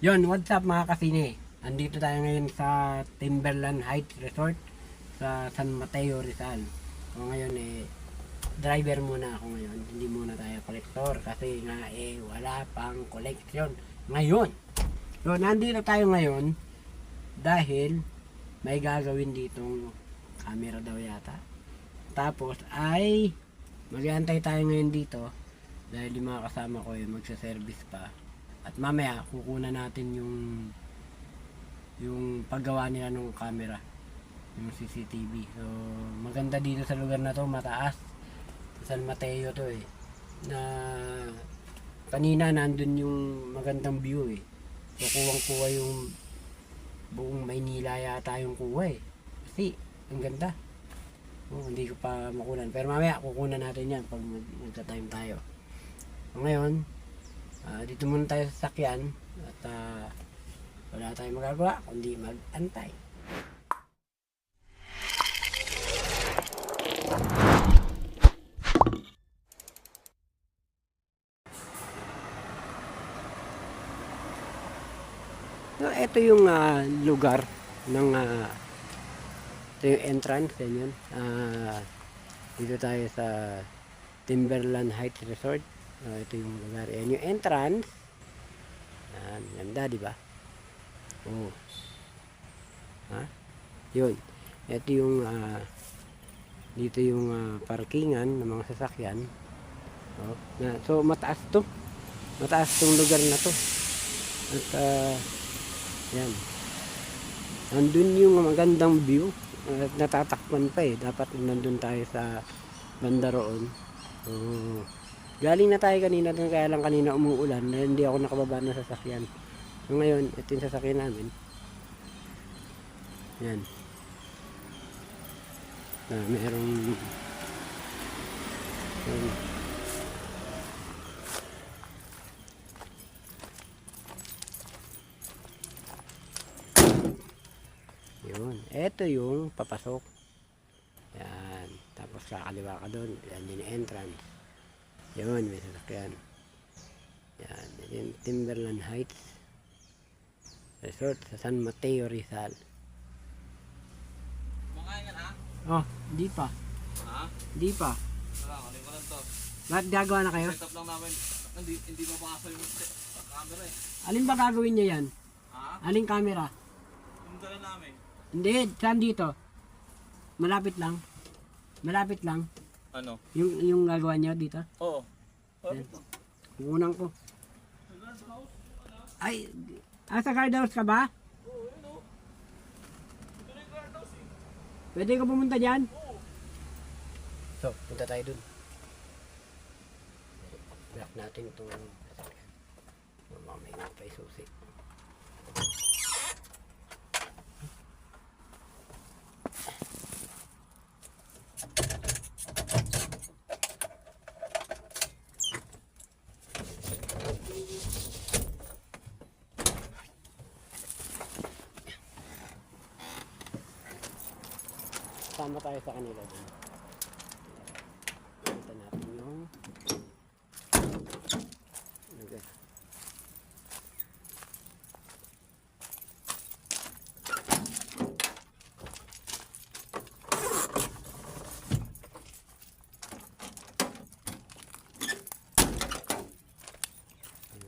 Yon, what's up mga kasine? Andito tayo ngayon sa Timberland Heights Resort sa San Mateo, Rizal. So ngayon driver muna ako ngayon. Hindi muna tayo collector kasi nga wala pang collection ngayon. So nandito tayo ngayon dahil may gagawin ditong camera daw yata. Tapos ay mag-aantay tayo ngayon dito dahil yung mga kasama ko magsa-service pa. At mamaya kukunan natin yung paggawa nila ng camera, yung CCTV. So maganda dito sa lugar na to, mataas. Sa San Mateo to na kanina nandun yung magandang view So kuwang-kuha yung buong Maynila yata yung kuha kasi ang ganda. Hindi ko pa makunan pero mamaya kukunan natin yan pag magta-time tayo. So ngayon dito muna tayo sa sakyan at wala tayong magagawa kundi mag-antay. So ito yung lugar ng ito yung entrance yun. Dito tayo sa Timberland Heights Resort. Ito yung lugar. Yan yung entrance. Ganda, di ba? Oh. Yun. Ito yung dito yung parkingan ng mga sasakyan. So mataas to. Mataas tong lugar na to. At yan. Nandun yung magandang view. Natatakpan pa Dapat nandun tayo sa banda roon. Galing na tayo kanina doon, kaya lang kanina umuulan na hindi ako nakababa ng sasakyan. So ngayon, ito yung sasakyan namin. Yan. Merong yun. Ito yung papasok. Yan. Tapos kakaliwa ka doon. Yan yung entrance. Yun, may sasakyan. Yan, yung Timberland Heights Resort sa San Mateo, Rizal. Makain ka na? Oh, di pa. Ha? Di pa. Wala, kaling ko lang to. Bakit gagawa na kayo? Set up lang namin. Hindi mapakasal yung camera Alin ba gagawin niya yan? Ha? Aling camera? Yung dala namin. Hindi, saan dito? Malapit lang. Malapit lang. Ano? Yung gagawa niya dito? Oo. Unang ko. Ay, sa guardhouse ka ba? Oo, yun o. Ito na yung guardhouse Pwede ka pumunta dyan? So, punta tayo dun. Block natin itong sasakyan. Mamaya nga pa isusi. Sama tayo sa kanila dun. Punta natin yung okay.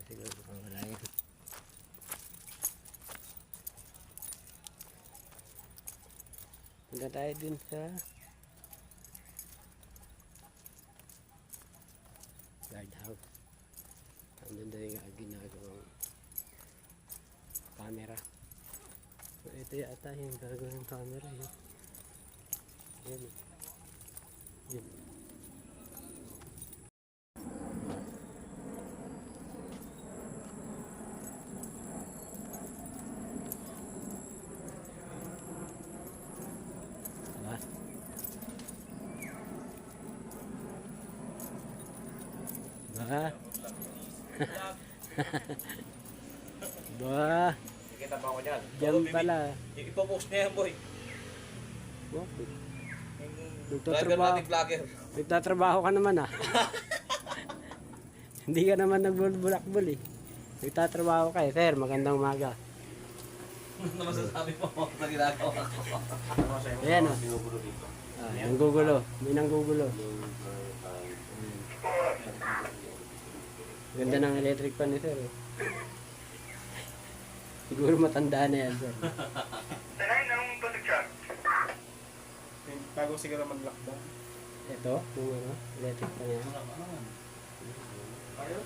Siguro wala yan. Punta tayo dun sa guardhouse. Andun daw yung ginagawang camera. So ito yata yung gagawang camera yun. Yan. Yun. Ba? Ba? Nakikita pa ako dyan. Diyan pala. Ipopost niya yan, boy. Bakit? Yung driver natin vlogger. Nagtatrabaho ka naman Hindi ka naman nagbulbulakbul Nagtatrabaho kayo, sir. Magandang umaga. Ano masasabi mo sa ginagawa ko? Ayan o. Binugulo dito. Nanggugulo. May nanggugulo. Ganda ng electric pan ni sir. Eh. Siguro matanda na yan, sir. Bago siguro mag-lockdown. Ito, yung ano, electric pan yan. Ayaw?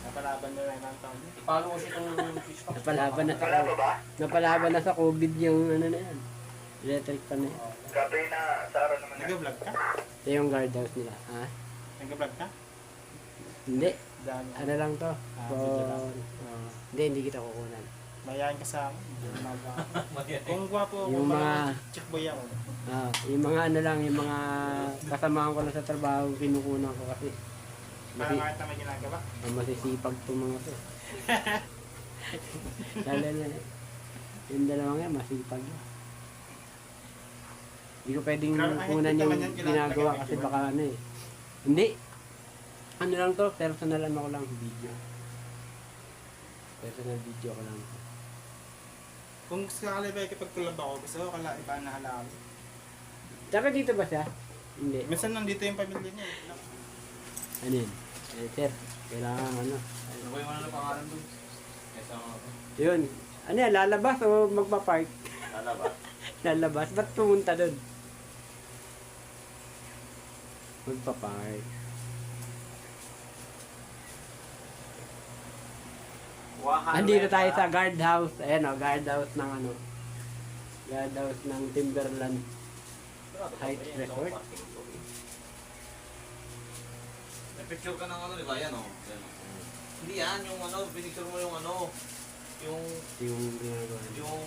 Napalaban na lang ang taon niya. Ipalo ko siya itong fish pack. Napalaban na sa COVID yung ano na yan. Electric pan na yan. Nag-vlog ka? Ito yung guardhouse nila. Ha? Nag-vlog ka? Hindi. Dami. Ano lang to? Video lang. Hindi kita kukunan. Mayayain ka sa akin. Kung gwapo ako, Yung mga... check boy ako. yung mga ano lang, yung mga kasamahan ko lang sa trabaho, kinukunan ko kasi. Para makita may ginagawa. Masisipag itong mga to. Lalo na, yung dalawang yan, masipag yan. Hindi ko pwedeng kunan yung ginagawa kasi baka ano eh. Hindi. Ano lang to, personal ano ko lang video. Personal video ko lang. Kung sakali ba ikipag-collab ako, gusto ko kala iba na halawin. Tsaka dito ba siya? Hindi. Minsan nandito yung pamilya niya. Ano yun? Sir, kailangan ano. Ano ba yung ano na pangalan doon? Kesa Yun. Ano yan, lalabas o magpa-park? lalabas. Lalabas? Ba't pumunta doon? Magpa-park. Andito tayo sa guardhouse. Ayan o, guardhouse ng ano. Guardhouse ng Timberland Heights Resort. May picture ka ng ano, di ba? Yan o. Yan, o. Hindi yan, yung ano, pinicture mo yung ano, yung, Yung ginagawa niya. yung,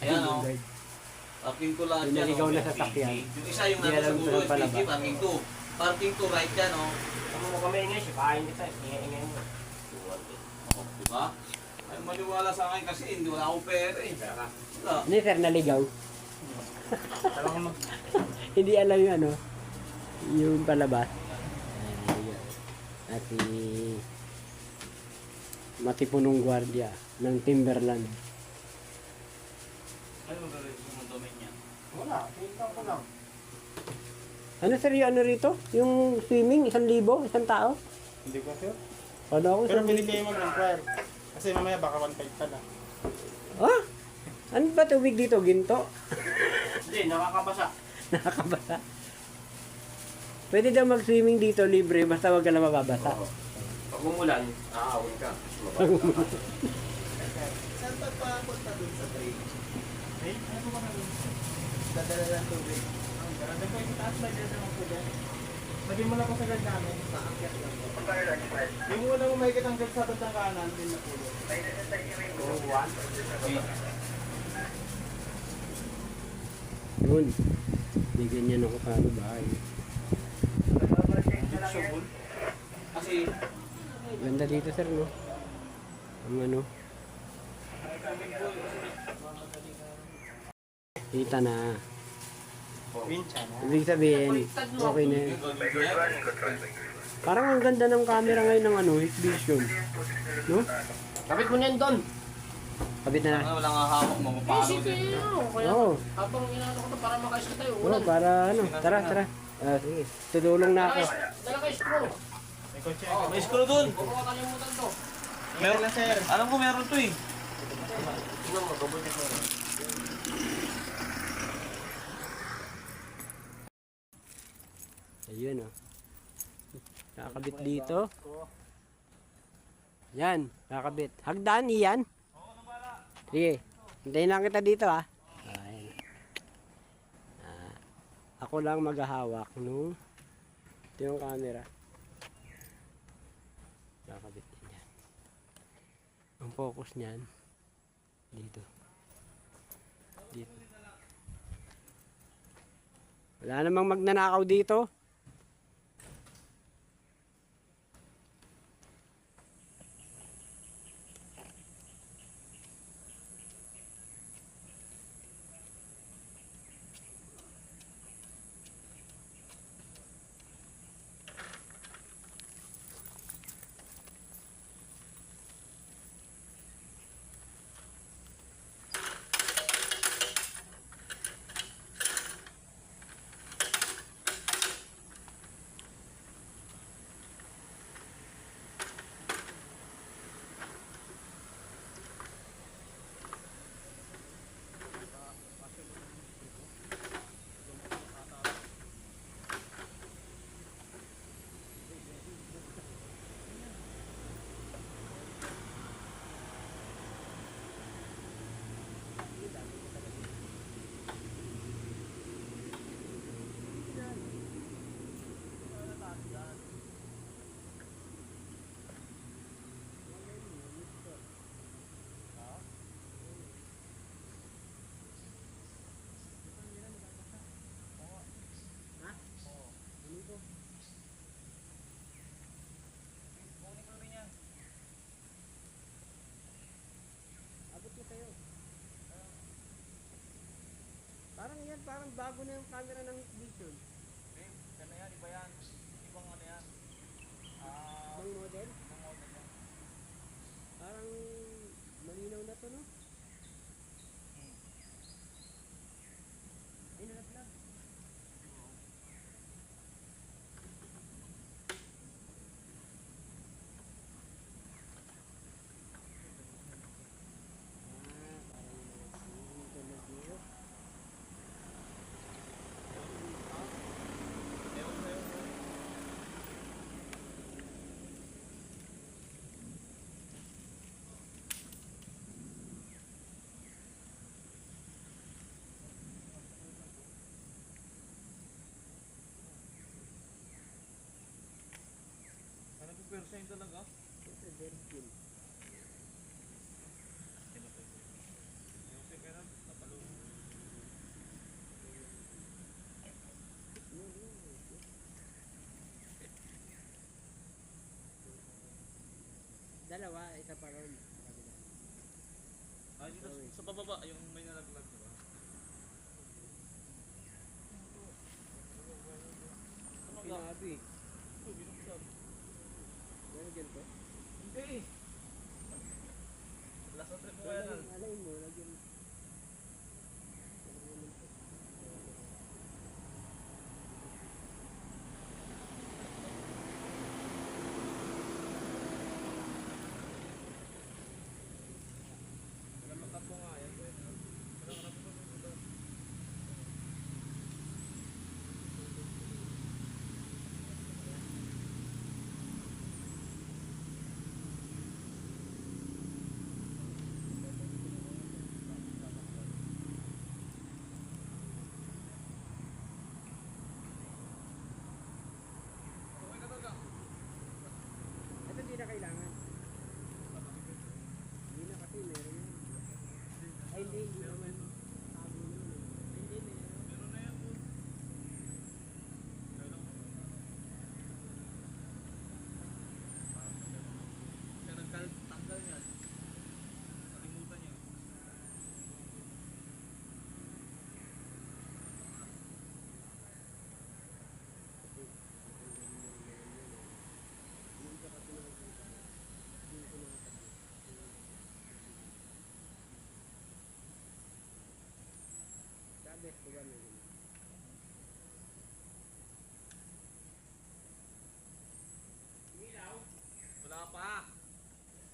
Ayun, ayan o. yung guard. Parking to lahat Yung yan naligaw o. na sasakyan. Yung isa yung Hindi nasa alam sa saan dulo, pala PG, ba? parking to. Parking to right yan o. Ano mo kami ingay, sipahin kita. Ingay mo. Oh, di ba? Ay, maniwala sa akin kasi hindi wala akong pera eh. Wala. Hindi sir, naligaw. Talagang mag... Hindi alam yung ano. Yung palabas. Ayan, naligaw. At si matipunong gwardiya ng Timberland. Ano magagawin yung domain niya? Wala, pinta ko lang. Ano sir yung ano rito? Yung swimming, 1,000? Isang tao? Hindi ko sure. Ano ako Pero sa pili kayo mag-inquire. Kasi mamaya baka 1.5 pa lang. Ah? Ano ba tubig dito? Ginto? Hindi, nakakabasa. Nakakabasa. Pwede daw mag-swimming dito libre basta wag ka na mababasa. Pag umulan, aawin ka. Saan pa papunta dun sa train? Eh, ano ba na dun? Dadala lang tubig. Ang ganda po yung taas ba dyan naman po dyan? Lagyan mo lang po sa ganda namin. Naakyat lang po. Yung una mo makikita ang ganda sa bandang kanan, din na po dyan. Yun. Bigyan niya ng kasano bahay. Kasi, Ganda dito sir no? Ang ano? Kita na. Wincha na. Ibig sabihin, okay na yun. Parang ang ganda ng camera ngayon ng ano, Hikvision. No? Kapit mo niyan doon. Kabit na. wala nga hawak mo, mapalo Sige, din. kaya Oo. habang inaano ko to para makais ka tayo. Oo, para ano. Tara, tara. Sige. Tutulong na ako. Dala ka screw. May kotse. May screw doon. Huwag mo kakalimutan to. Meron lang sir. Alam ko meron to eh. Tingnan mo, double check mo. Ayun oh. Nakakabit dito. Yan, nakakabit. Hagdan iyan. Sige. Hintayin lang kita dito ah. Ayan. Ako lang maghahawak nung ito yung camera. Nakakabit din yan. Ang focus niyan dito. Dito. Wala namang magnanakaw dito. parang bago na yung camera ng Vision. Eh, ano yan, iba yan. Ibang ano yan. Ibang model. Ibang model yan. Parang malinaw na to, no? Ay, nalaglag. Parang tunog dito. Ewan ko yun. Ano po persa yun talaga? Ito, Virgin. Yung second, napalunod. Dalawa, isa pa ron. Ah, dito sa bababa, yung may nalaglag, diba? Ano nga? Pinabi. Ito, binuksan. Meron dyan to? Hindi eh. Last trip mo kaya nun. Alay mo, lagyan mo. Nagkakatap mo nga yan. Nagkakatap mo ito. Okay ka talaga. Ito hindi na kailangan. Hindi na kasi meron na. Ay hindi naman. Sabi naman eh. Hindi meron. Meron na yan po. Kaya nagtanggal yan. Nalimutan niya. Hindi ka kasi nakikita. Hindi ko nakikita. Sabi, diba meron? Ilaw. Wala pa.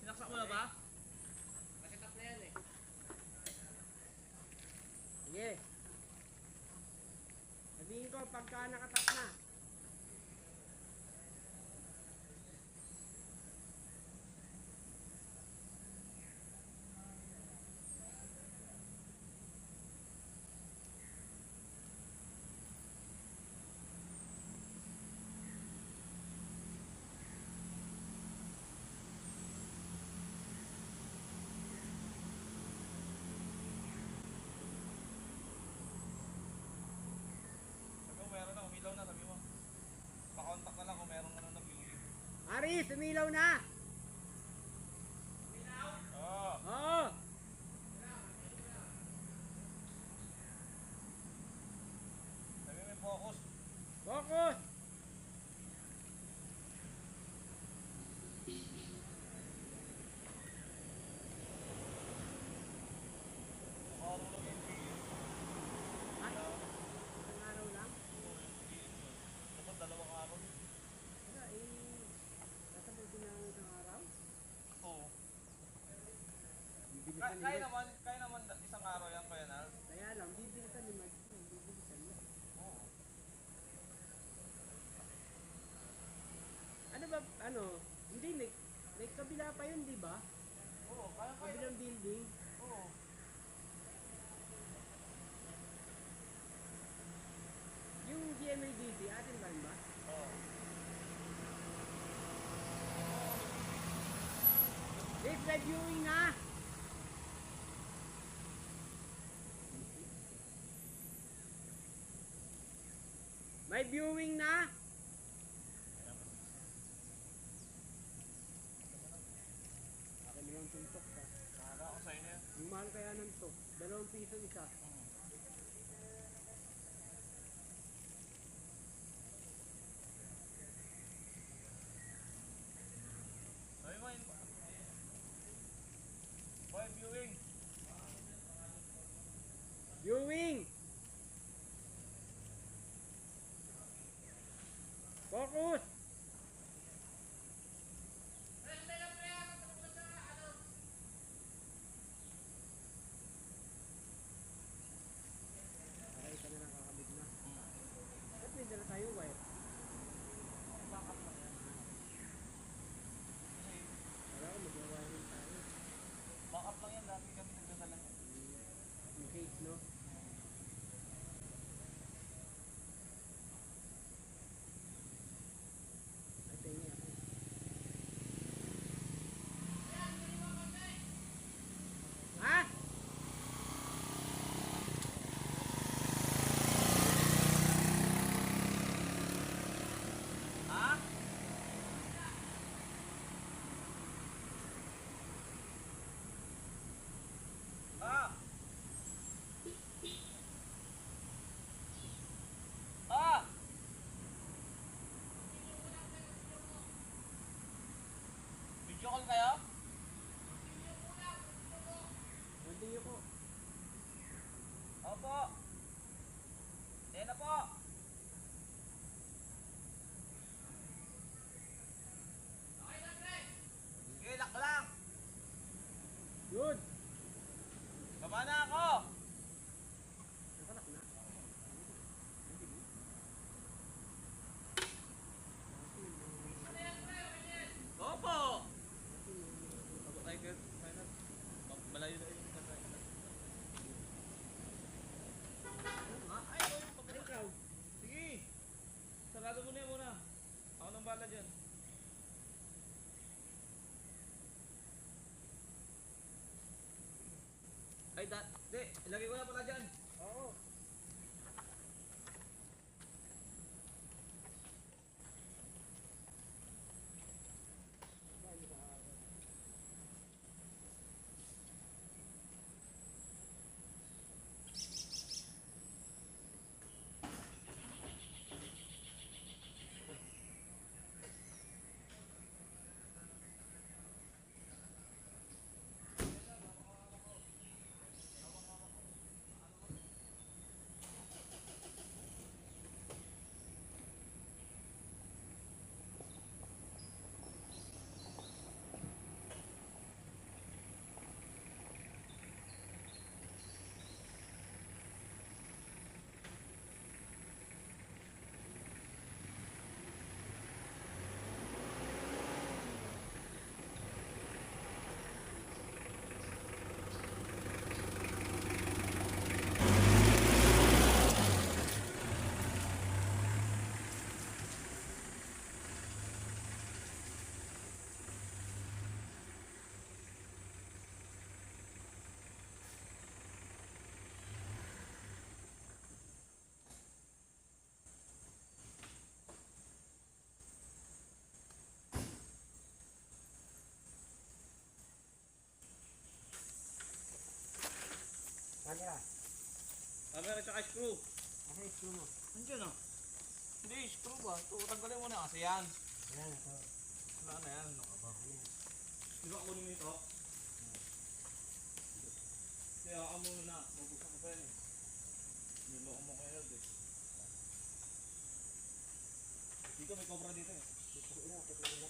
Sinaksak mo na ba? Nakitap na yan eh. Sige. Sabihin ko pagka nakatap na. Sabi mo meron na, umilaw na, sabi mo. Pa-contact na lang kung meron ka na nag-viewing. Aris, umilaw na! Oo. Oo! Sabi mo may focus. Focus! Nakarulog yung GM. Ay, isang araw lang? Dapat dalawang araw. Wala eh. Kasabay din na isang araw? Oo. Bibilisan ni Kaya Mike. naman isang araw yan, Kuya Nal. Kaya lang, bibilisan ni Mike. Bibilisan niya. Oo. Ano ba, ano? Hindi, may kabila pa yun, di ba? Oo, kaya. Kabilang building. Oo. Yung GMADC, atin ba yun ba? Oo. Dave, may viewing na! May viewing na! Akin naman tuntok ka. Nakaka ako sa inyo yan. Ang mahal kaya ng to. 2 piso isa. Video call kayo? Hindi ko. Opo. Yan na po. Sige, lock lang. Good. Baba na ako. Nakalak na. Opo. Ako ay good. Malayo na yung kasay. Ay, yung pagkakaw. Sige. Sarado mo na yan muna. Ako nang bala dyan. Ay, di. Ilagay ko na pala dyan. Oo. Camera. Camera tsaka screw. Asa yung screw mo? Andiyan ah. Hindi, screw ba? Ito, tanggalin mo na kasi yan. Ayan, ito. Wala na yan. Ano ka ba? Ano yan? Di ba kunin mo ito? Kaya ako muna. Mabuksan ko pa yan eh. Niloko mo kayo eh. Dito may cobra dito eh. Ito na, ito na.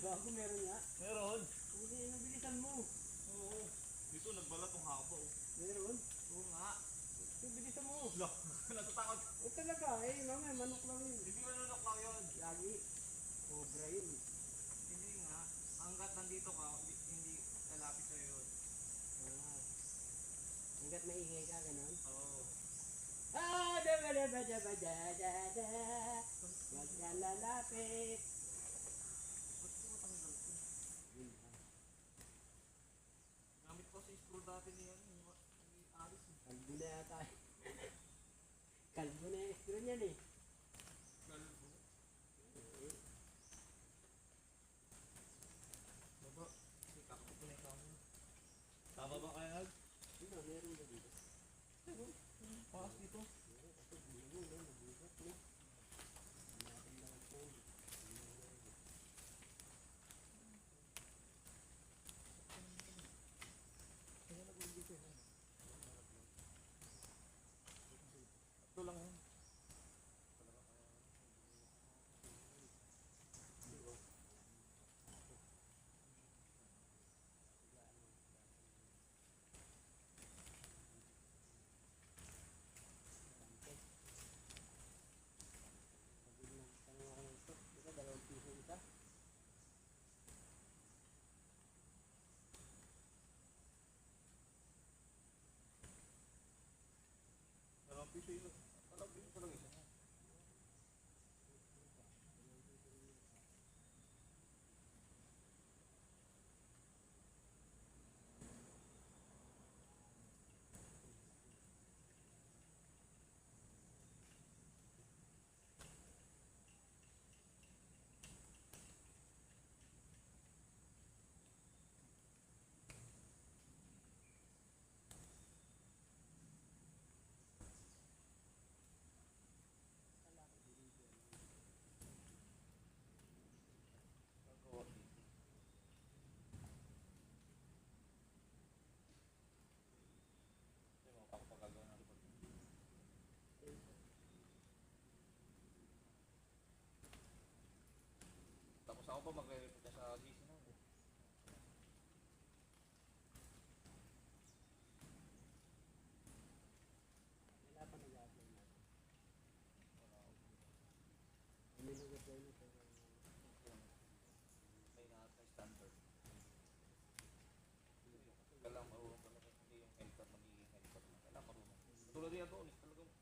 Bago meron nga. Meron. Hindi, nabilisan mo. Oo. Dito nagbalat tong haba oh. Meron. Oo nga. Nabilisan mo. Wala. Natatakot. O talaga, mamaya manok lang yun. Hindi manunok lang yun. Lagi. Cobra yun. Hindi nga. Hanggat nandito ka, hindi lalapit sa'yo yun. Ah. Hanggat maingay ka, ganun. Oo. Ah, da. Huwag ka lalapit. Ba't ko matanggal ko? Gamit ko sa screw dati niya. Hindi alis eh. Kalbo na yata. Kalbo na yung screw niyan eh. Galbo. Baba. Hindi kakapit ko na yung camera. Tama ba kaya? Ano, meron ba dito? Pakas dito. Ito, bulo na, nabuhat na. Natin lang ang phone. Kaya nagawin dito eh. Ito lang yun. Tanong ako ng ito. Diba, 2 piso isa? Dalawang piso yun. Dalawang piso ko lang isa. pa magre-report ka sa GC na. Wala pa nag-apply na. Hindi nag-apply na pero May lahat na standard. Kailangan marunong talaga, hindi yung helper magiging helper na. Kailangan marunong. Tulad yan doon, talagang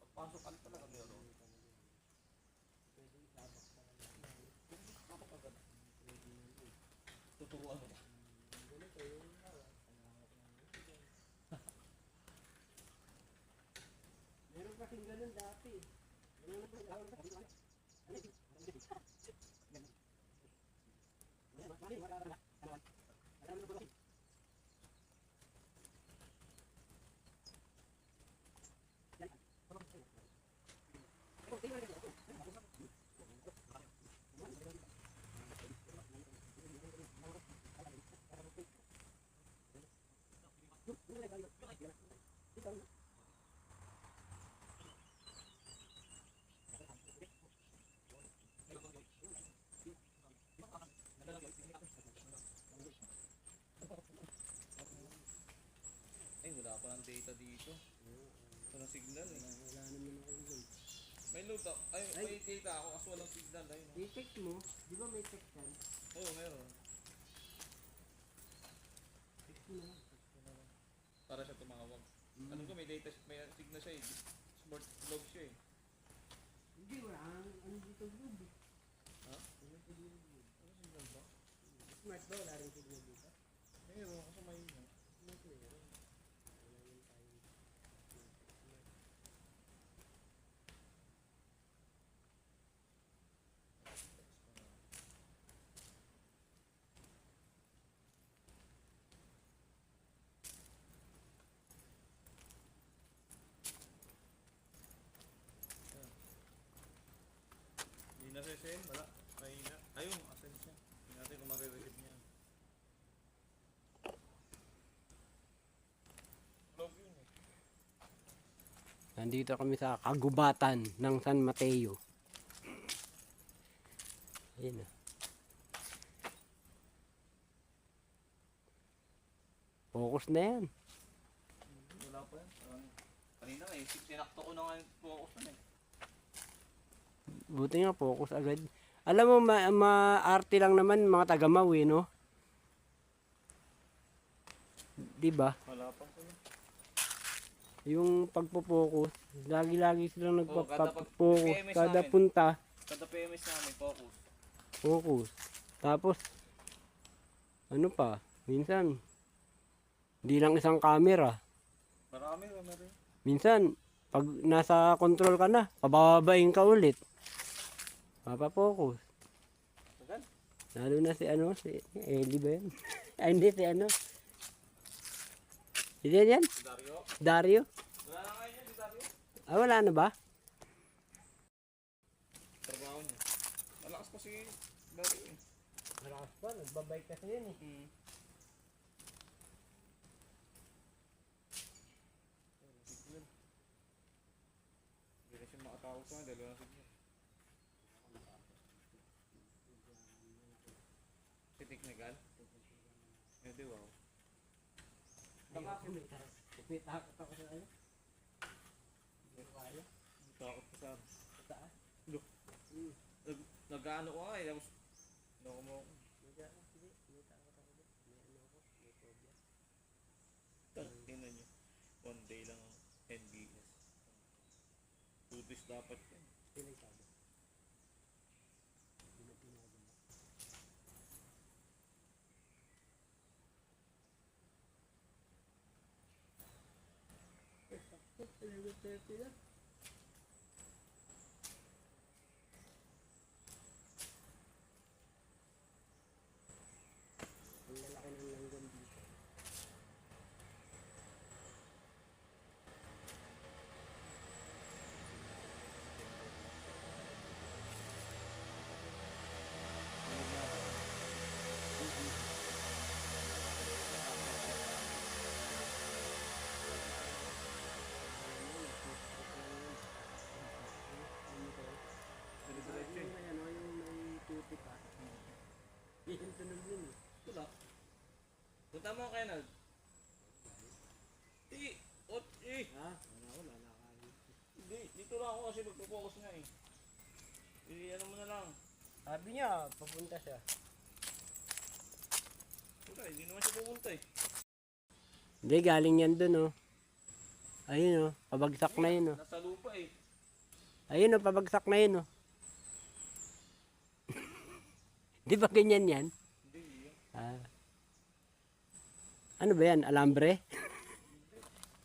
pagpasok ka talaga meron. pwede isabak sa Kapag agad. Tuturuan mo ba? ganito yung hawak. Meron kasing ganun dati. Ganun na po. Ay, wala pa ng data dito. Wala signal eh. Wala naman ako yun. May load ako. Ay, may data ako kasi walang signal. Ayun. I-text mo, di ba may text yan? Oo, meron. Text mo na. Para siya tumawag. Ano ko, may data, may signal siya eh. Smart log siya eh. Hindi, wala ano dito group eh. Ha? Wala dito group. Ano signal ba? Smart ba? Wala rin signal dito? Meron, kasi may yun. Smart meron. Wala yun tayo. Hindi na siya send, wala. Mahina. Ayun, asan siya? Hindi natin kung marireceive niya. Log yun eh. Nandito kami sa kagubatan ng San Mateo. Ayun na. Focus na yan. Wala pa yan. Kanina eh, sinakto ko na nga yung focus na eh. Buti nga focus agad. Alam mo, ma-arte lang naman mga taga-Maui, no? Diba? Wala pa ko yun. Yung pagpo-focus, lagi-lagi silang Oo, nagpa-focus. PMS Kada namin. punta, Kada PMS namin, focus. focus. Tapos, ano pa, minsan, hindi lang isang camera. Marami rin. Minsan, pag nasa control ka na, pababain ka ulit. Papapokus. Tagal. Lalo na si ano, si Ellie ba yan? Ay, hindi, si ano. Hindi yan? Si Dario. Dario? Wala na ngayon yun, si Dario. Ah, wala na ba? Trabaho niya. Malakas pa si Dario eh. Malakas pa, nagbabike kasi yun eh. Signal. Hindi na siya makatawag sa akin dahil walang signal. Si Technical? Hindi, wow. Baka kumitakot ako sa ano. Hindi ko kaya. Takot pa sa akin. Sa taas. Look. Nag-ano ko nga eh. Tapos, loko mo. Sige, kumitakot ako doon. May ano ako, may phobia. Tingnan nyo. 1 day lang ang NBS. 2 days dapat yan. Sila yung sabi. Hindi na tinagin mo. Ang lalaki ng langgam dito. Punta mo kay Nag. Ha? Wala kayo. Hindi, dito lang ako kasi magpo-focus nga eh. Ano mo na lang. Sabi niya, papunta siya. Wala, hindi naman siya pumunta eh. Hindi, galing yan dun, oh. Ayun, oh. Pabagsak na yun, oh. Nasa lupa eh. Ayun, oh. Pabagsak na yun, oh. Di ba ganyan yan? Hindi. Ah. Ano ba yan? Alambre?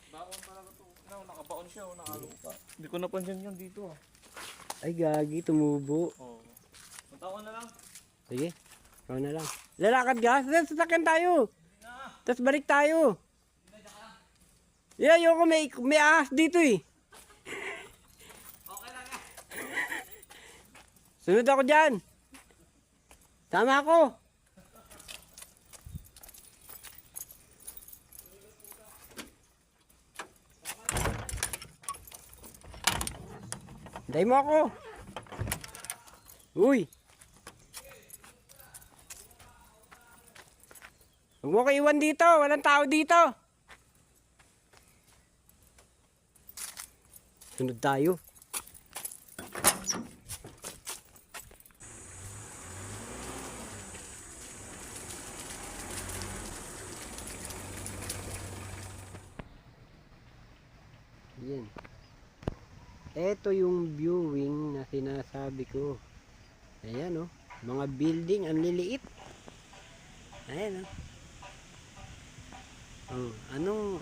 Baon talaga to. No, nakabaon siya, nakalupa. Hindi ko napansin yun dito ah. Ay, gagi. Tumubo. Oo. Punta ko na lang. Sige. Ikaw na lang. Lalakad ka? Sasakyan tayo. Na! Tapos balik tayo. Yeah, ayoko. May ahas dito, eh. Okay lang eh. Sunod ako dyan. Tama ako. Hintayin mo ako. Uy. Huwag mo ko iwan dito. Walang tao dito. Sunod tayo. Yan. Ito yung viewing na sinasabi ko. Ayan, oh. Mga building, ang liliit. Ayan, oh. Oh,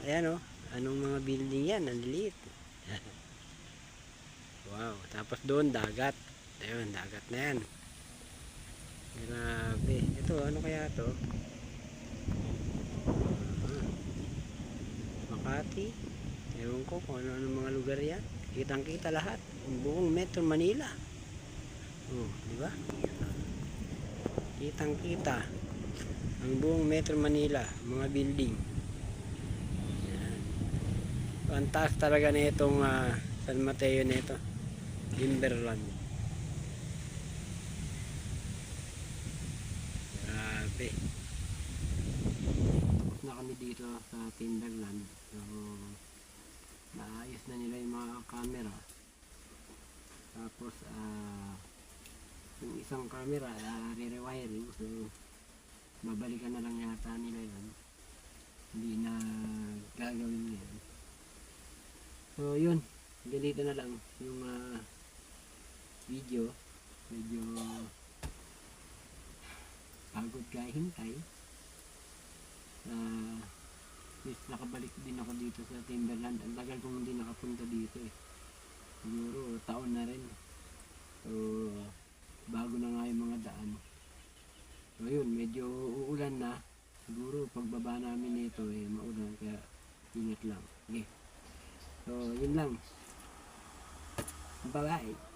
ayan, oh. Anong mga building yan? Ang liliit. Wow. Tapos doon, dagat. Ayun, dagat na yan. Grabe. Ito, ano kaya to? Makati. Ewan ko kung ano mga lugar yan. Kitang kita lahat. Ang buong Metro Manila. Oh, di ba? Kitang kita. Ang buong Metro Manila. Mga building. Yan. Fantastic talaga na itong San Mateo na ito. Timberland. Grabe. Na kami dito sa Timberland. So, naayos na nila yung mga camera. Tapos yung isang camera re-rewiring, so babalikan na lang yata nila yun. Hindi na gagawin ngayon. So yun, ganito na lang yung video. Medyo pagod ka hintay. Nakabalik din ako dito sa Timberland. Ang tagal kong hindi nakapunta dito eh. Siguro taon na rin. So bago na nga yung mga daan. So yun, medyo uulan na. Siguro pagbaba namin nito eh maulan, kaya ingat lang. Okay. So yun lang. Bye bye.